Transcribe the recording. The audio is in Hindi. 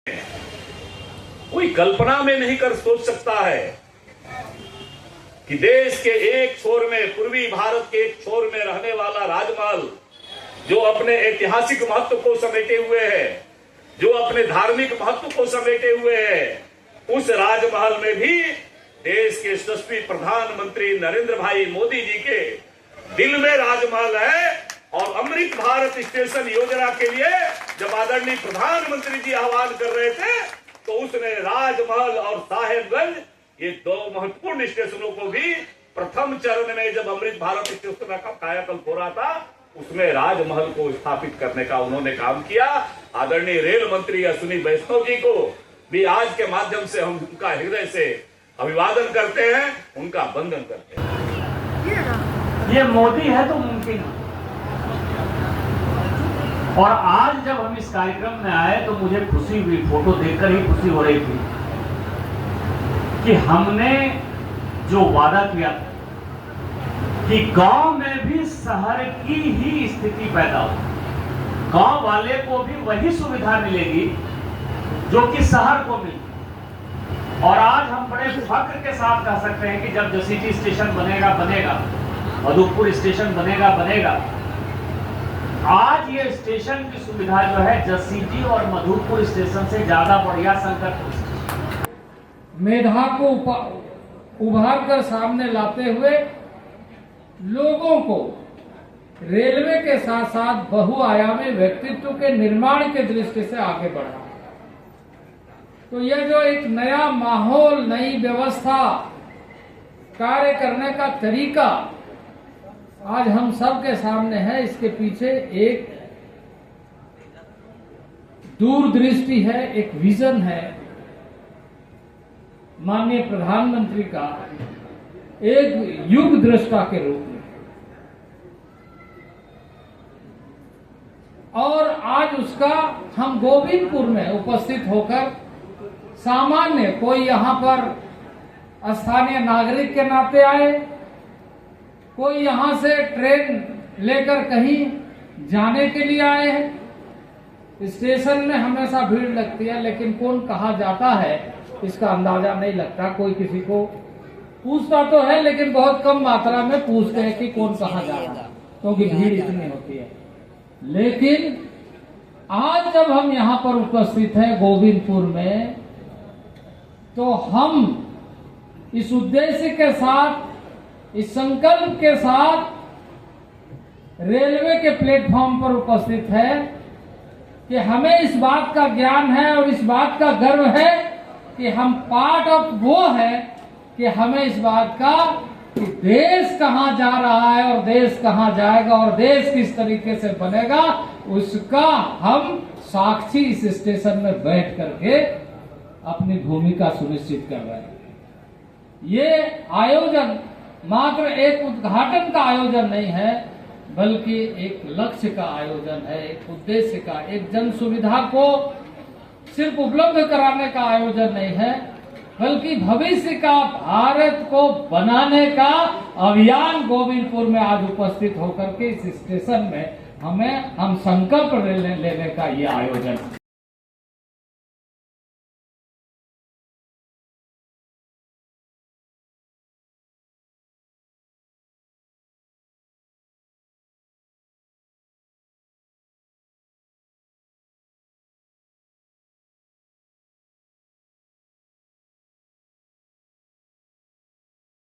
कोई कल्पना में नहीं कर सोच सकता है कि देश के एक छोर में, पूर्वी भारत के एक छोर में रहने वाला राजमहल, जो अपने ऐतिहासिक महत्व को समेटे हुए है, जो अपने धार्मिक महत्व को समेटे हुए है, उस राजमहल में भी देश के यशस्वी प्रधानमंत्री नरेंद्र भाई मोदी जी के दिल में राजमहल है। और अमृत भारत स्टेशन योजना के लिए जब आदरणीय प्रधानमंत्री जी आह्वान कर रहे थे, तो उसने राजमहल और साहेबगंज, ये दो महत्वपूर्ण स्टेशनों को भी प्रथम चरण में, जब अमृत भारत स्टेशन का कायाकल्प हो रहा था, उसमें राजमहल को स्थापित करने का उन्होंने काम किया। आदरणीय रेल मंत्री अश्विनी वैष्णव जी को भी आज के माध्यम से हम उनका हृदय से अभिवादन करते हैं, उनका वंदन करते हैं। ये मोदी है तो मुमकिन है। और आज जब हम इस कार्यक्रम में आए तो मुझे खुशी हुई, फोटो देखकर ही खुशी हो रही थी कि हमने जो वादा किया था कि गांव में भी शहर की ही स्थिति पैदा हो, गांव वाले को भी वही सुविधा मिलेगी जो कि शहर को मिली। और आज हम बड़े फख्र के साथ कह सकते हैं कि जब जसीटी स्टेशन बनेगा, मधुपुर स्टेशन बनेगा, आज ये स्टेशन की सुविधा जो है जसीटी और मधुपुर स्टेशन से ज्यादा बढ़िया संकट मेधा को उभार कर सामने लाते हुए लोगों को रेलवे के साथ साथ बहुआयामी व्यक्तित्व के निर्माण के दृष्टि से आगे बढ़ा। तो यह जो एक नया माहौल, नई व्यवस्था, कार्य करने का तरीका आज हम सब के सामने है, इसके पीछे एक दूरदृष्टि है, एक विजन है माननीय प्रधानमंत्री का, एक युग दृष्टा के रूप में। और आज उसका हम गोविंदपुर में उपस्थित होकर सामान्य, कोई यहां पर स्थानीय नागरिक के नाते आए, कोई यहां से ट्रेन लेकर कहीं जाने के लिए आए हैं। स्टेशन में हमेशा भीड़ लगती है, लेकिन कौन कहाँ जाता है इसका अंदाजा नहीं लगता। कोई किसी को पूछता तो है, लेकिन बहुत कम मात्रा में पूछते हैं कि कौन कहाँ जा रहा है, क्योंकि भीड़ इतनी होती है। लेकिन आज जब हम यहाँ पर उपस्थित हैं गोविंदपुर में, तो हम इस उद्देश्य के साथ, इस संकल्प के साथ रेलवे के प्लेटफॉर्म पर उपस्थित है कि हमें इस बात का ज्ञान है और इस बात का गर्व है कि हम पार्ट ऑफ वो है कि हमें इस बात का कि देश कहां जा रहा है और देश कहां जाएगा और देश किस तरीके से बनेगा, उसका हम साक्षी इस स्टेशन में बैठ करके अपनी भूमिका सुनिश्चित कर रहे हैं। ये आयोजन मात्र एक उद्घाटन का आयोजन नहीं है, बल्कि एक लक्ष्य का आयोजन है, एक उद्देश्य का, एक जन सुविधा को सिर्फ उपलब्ध कराने का आयोजन नहीं है, बल्कि भविष्य का भारत को बनाने का अभियान गोविंदपुर में आज उपस्थित होकर के इस स्टेशन में हम संकल्प लेने का ये आयोजन।